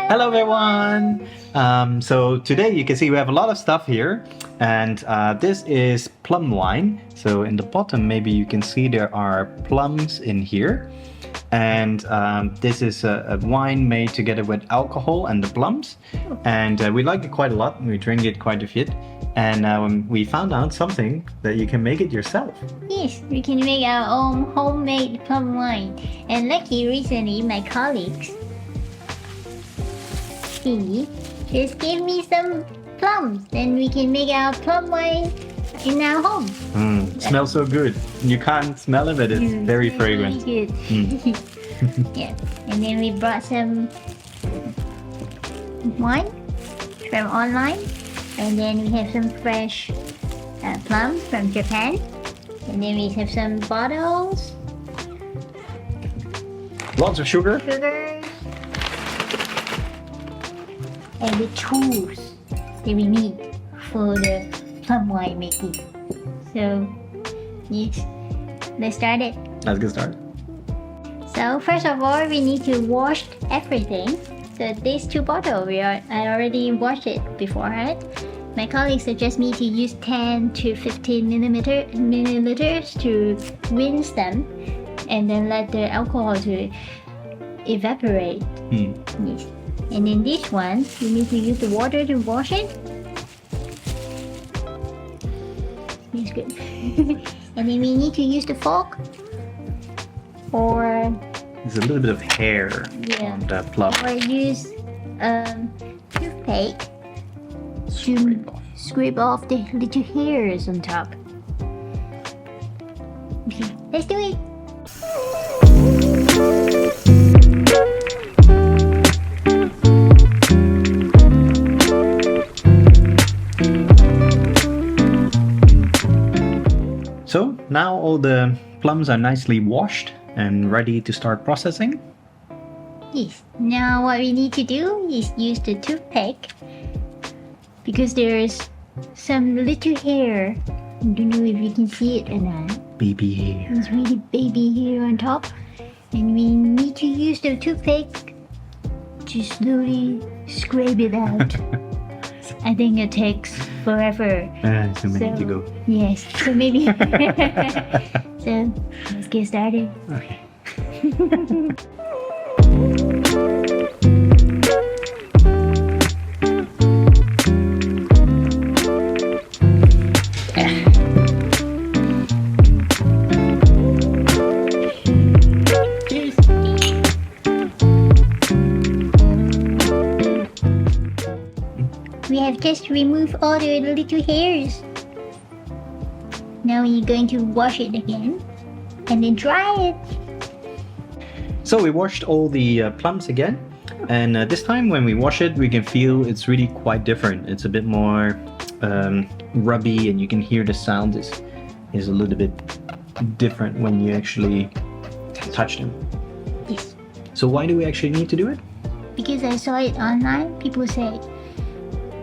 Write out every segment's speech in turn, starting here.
Hello everyone! So today you can see we have a lot of stuff here, and this is plum wine. So in the bottom maybe you can see there are plums in here, and this is a wine made together with alcohol and the plums, and we like it quite a lot. We drink it quite a bit, and we found out something that you can make it yourself. Yes, we can make our own homemade plum wine. And lucky recently my colleagues, he just gave me some plums, and we can make our plum wine in our home. Smells so good. You can't smell it, but it's very fragrant. Really good. Yeah, and then we brought some wine from online, and then we have some fresh plums from Japan, and then we have some bottles, Lots of sugar. and the tools that we need for the plum wine making. So, yes, let's start it. Let's get started. So first of all, we need to wash everything. So these two bottles, I already washed it beforehand. My colleague suggests me to use 10 to 15 milliliters to rinse them, and then let the alcohol to evaporate. Yes. And then this one, you need to use the water to wash it. It's good. And then we need to use the fork, or There's a little bit of hair yeah, on the plum. or use toothpick Scrape off. scrape off the little hairs on top. Okay, let's do it. So now all the plums are nicely washed and ready to start processing. Yes. Now what we need to do is use the toothpick, because there is some little hair. I don't know if you can see it or not. Baby hair. It's really baby hair on top, and we need to use the toothpick to slowly scrape it out. I think it takes forever. So many to go. Yes, so maybe. So let's get started. Okay. We have just removed all the little hairs. Now we're going to wash it again and then dry it. So we washed all the plums again, and this time when we wash it, we can feel it's really quite different. It's a bit more rubby, and you can hear the sound is a little bit different when you actually touch them. Yes, So why do we actually need to do it? because I saw it online. People say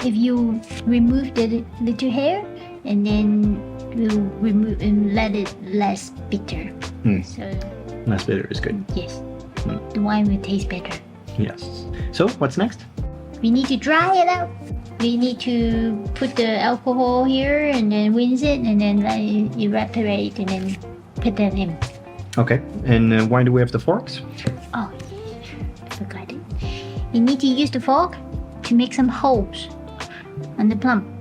if you remove the little hair and then you remove and let it less bitter. So Less bitter is good. yes, the wine will taste better. Yes. So what's next? We need to dry it out. We need to put the alcohol here and then rinse it and then let it evaporate and then put them in. Okay. And why do we have the forks? Oh, I forgot it. You need to use the fork to make some holes on the plum.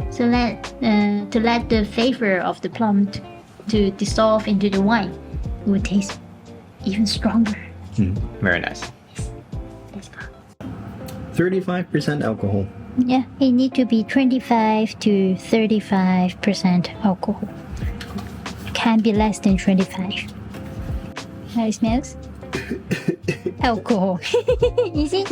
So to let the flavor of the plum to dissolve into the wine. It will taste even stronger. Very nice. Let's go. 35% alcohol. Yeah, it need to be 25 to 35% alcohol. Can't be less than 25. How it smells? Alcohol. You see?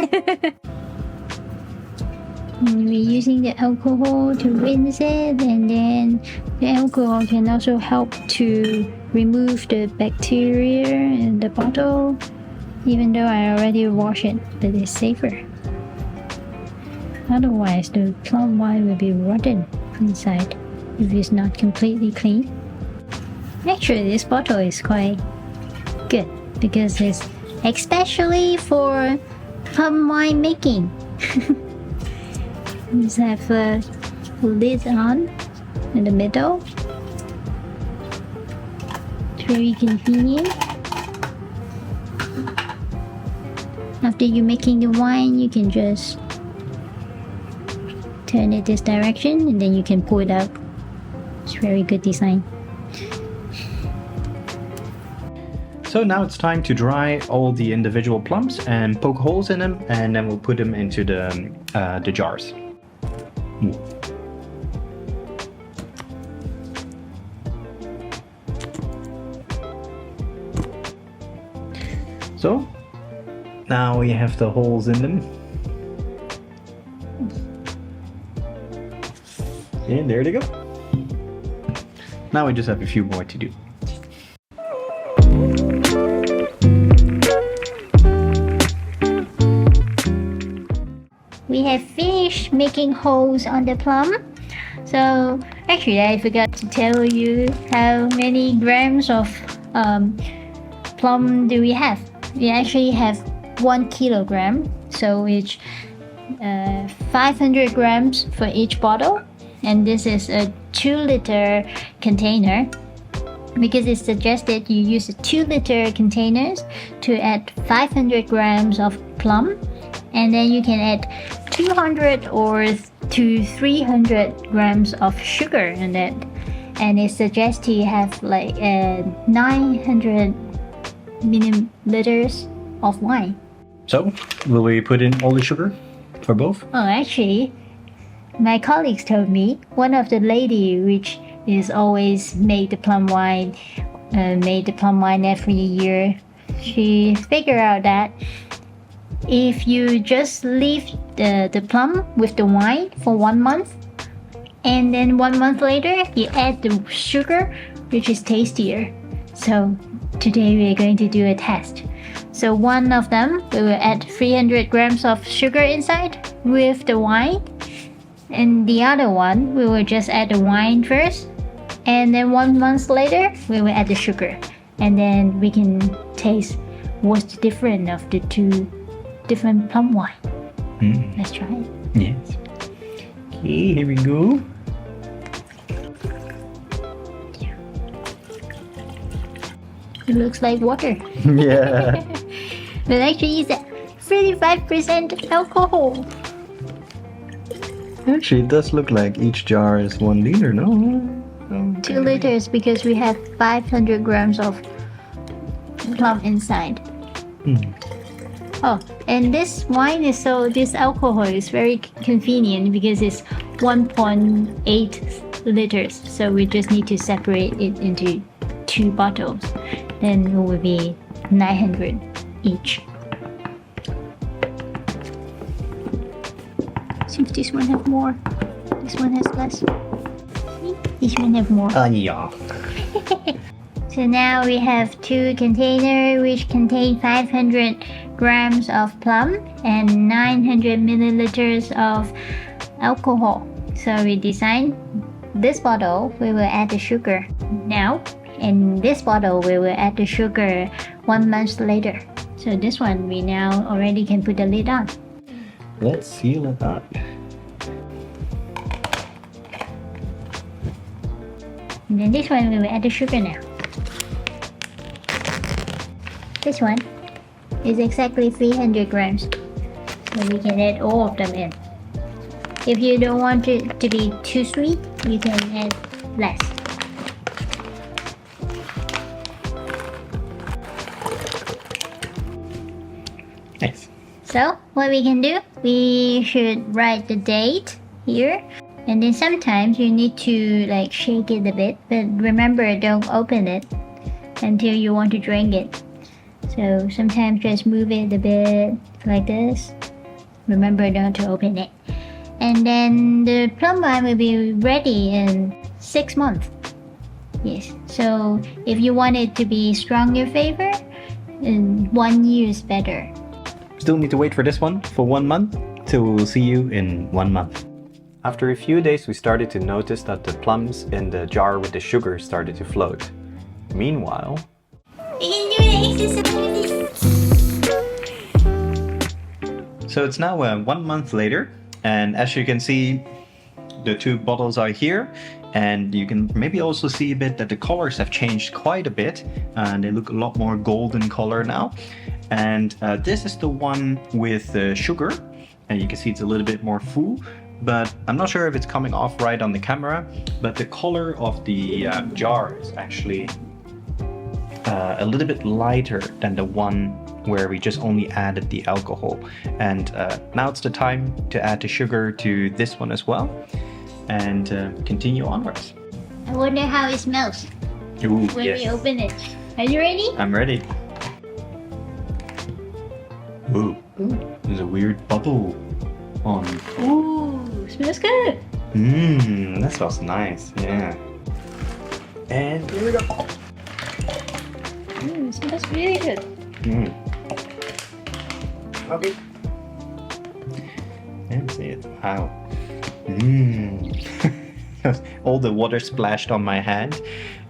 We're using the alcohol to rinse it, and then the alcohol can also help to remove the bacteria in the bottle, even though I already washed it, but it's safer. Otherwise, the plum wine will be rotten inside if it's not completely clean. Actually, this bottle is quite good because it's especially for plum wine making. Just have a lid on in the middle. It's very convenient. After you're making the wine, you can just turn it this direction and then you can pour it out. It's very good design. So now it's time to dry all the individual plums and poke holes in them, and then we'll put them into the jars. So now we have the holes in them. And there they go. Now we just have a few more to do. We have finished making holes on the plum. So actually I forgot to tell you how many grams of plum do we have. We actually have 1 kilogram, so it's 500 grams for each bottle, and this is a 2-liter container. Because it's suggested you use 2-liter containers to add 500 grams of plum, and then you can add 200 or to 300 grams of sugar in it, and it suggests you have like 900 milliliters of wine. So, will we put in all the sugar for both? Oh, actually, my colleagues told me one of the lady which is always made the plum wine every year. She figured out that if you just leave the plum with the wine for 1 month, and then 1 month later you add the sugar, which is tastier. So today we are going to do a test. So one of them, we will add 300 grams of sugar inside with the wine, and the other one we will just add the wine first, and then 1 month later we will add the sugar, and then we can taste what's the difference of the two different plum wine. Let's try it. Yes. Okay, here we go. It looks like water. Yeah. But actually it's 35% alcohol. Actually, it does look like each jar is 1 liter, no? Okay. 2 liters because we have 500 grams of plum inside. Oh, and this alcohol is very convenient because it's 1.8 liters. So we just need to separate it into 2 bottles. Then it will be 900 each. Seems this one have more. This one has less. This one have more. Yeah. So now we have 2 containers which contain 500 grams of plum and 900 milliliters of alcohol. So we designed this bottle, we will add the sugar now. In this bottle, we will add the sugar 1 month later. So this one, we now already can put the lid on. Let's seal it up. And then this one, we will add the sugar now. This one is exactly 300 grams. So we can add all of them in. If you don't want it to be too sweet, you can add less. Nice. So what we can do, we should write the date here, and then sometimes you need to like shake it a bit, but remember, don't open it until you want to drink it. So sometimes just move it a bit like this. Remember not to open it. And then the plum wine will be ready in 6 months. Yes, so if you want it to be stronger flavor, 1 year is better. Still need to wait for this one for 1 month, so we'll see you in 1 month. After a few days, we started to notice that the plums in the jar with the sugar started to float. Meanwhile, We can do the exercise. So it's now 1 month later, and as you can see, the two bottles are here, and you can maybe also see a bit that the colors have changed quite a bit, and they look a lot more golden color now. And this is the one with sugar, and you can see it's a little bit more full, but I'm not sure if it's coming off right on the camera, but the color of the jar is actually a little bit lighter than the one where we just only added the alcohol. And now it's the time to add the sugar to this one as well, and continue onwards. I wonder how it smells Ooh, when yes. we open it. Are you ready? I'm ready. Ooh, there's a weird bubble on. Ooh, smells good. That smells nice. Yeah. And here we go. It smells really good. Okay. And see it. Wow. All the water splashed on my hand,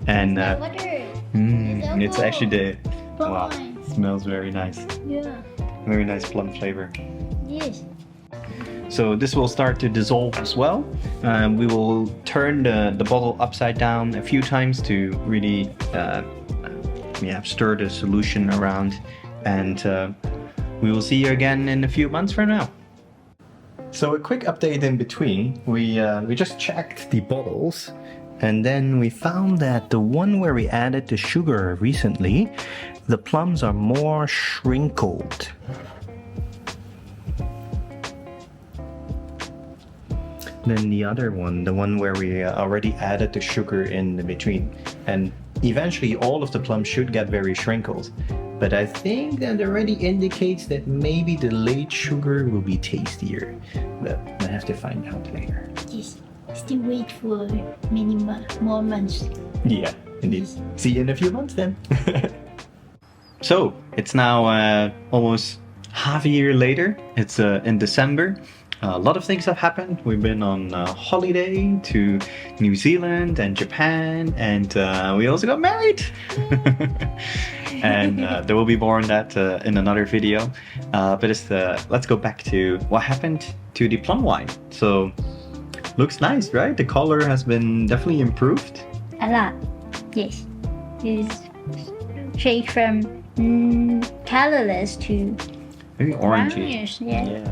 and Water. it's actually the Plum wow. wine. Smells very nice. Yeah. Very nice plum flavor. Yes. So this will start to dissolve as well. We will turn the bottle upside down a few times to really stir the solution around, and we will see you again in a few months from now. So a quick update in between. We just checked the bottles, and then we found that the one where we added the sugar recently, the plums are more shrinkled. Than the other one, the one where we already added the sugar in the between. And eventually all of the plums should get very shrinkled. But I think that already indicates that maybe the late sugar will be tastier. But I have to find out later. Yes. Still wait for many more months. Yeah, indeed. See you in a few months then. So, it's now almost half a year later. It's in December. A lot of things have happened. We've been on holiday to New Zealand and Japan, and we also got married. And there will be more on that in another video. But let's go back to what happened to the plum wine. So, looks nice, right? The color has been definitely improved. A lot. Yes. It's changed from colorless to Very orangey. brownish. Yeah.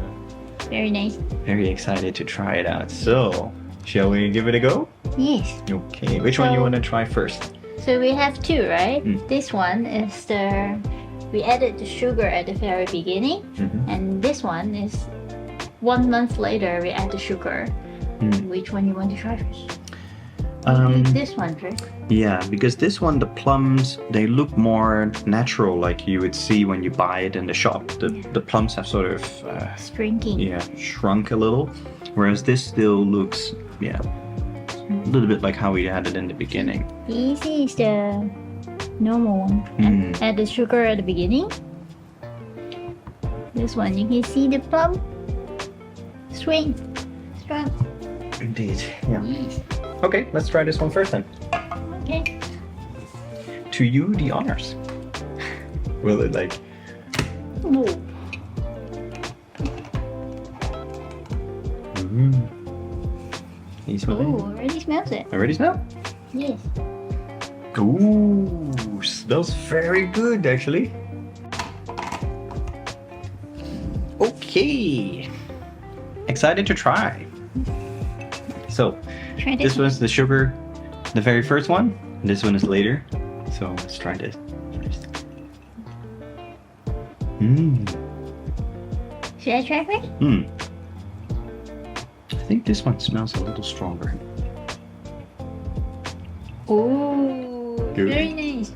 Very nice. Very excited to try it out. So, shall we give it a go? Yes. Okay, which one you want to try first? So we have two, right? This one is we added the sugar at the very beginning, and this one is 1 month later we add the sugar. Which one you want to try first? This one first. Yeah, because this one, the plums, they look more natural, like you would see when you buy it in the shop. The plums have sort of Shrinking. shrunk a little, whereas this still looks a little bit like how we had it in the beginning. This is the normal one. Add the sugar at the beginning. This one you can see the plum strong. Indeed, yeah. Yes. Okay, let's try this one first then. Okay. To you, the honors. Will it like... Ooh. Can you smell Ooh, it? already smells it. Already smell? Yes. Ooh, smells very good actually. Okay. Excited to try. So, Try this one. was the sugar, the very first one. And this one is later. So let's try this first. Should I try first? I think this one smells a little stronger. Ooh, Good. very nice.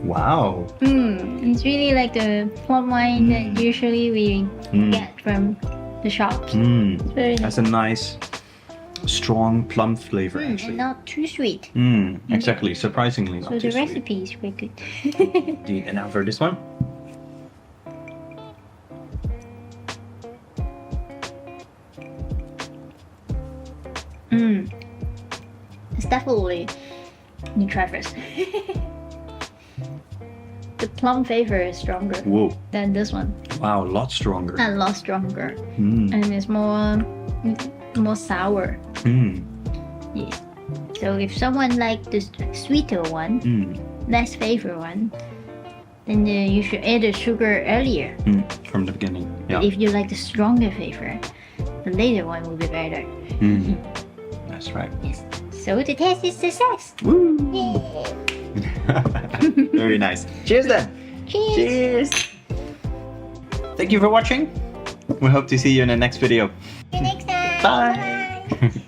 Wow. It's really like the plum wine that usually we get from the shops. It's very nice. That's a nice, strong plum flavor And actually. not too sweet. Exactly. Surprisingly not So too the sweet. recipe is very good. Indeed. And now for this one. It's definitely you try first. The the plum flavor is stronger Whoa. than this one. Wow, a lot stronger. A lot stronger. Mm. And it's more sour. Mm. Yes. So if someone like the sweeter one, less flavor one, then you should add the sugar earlier. From the beginning. Yeah. If you like the stronger flavor, the later one will be better. That's right. Yes. So the test is success. Woo! Yay. Very nice. Cheers then. Cheers. Cheers. Thank you for watching. We hope to see you in the next video. See you next time. Bye. Bye.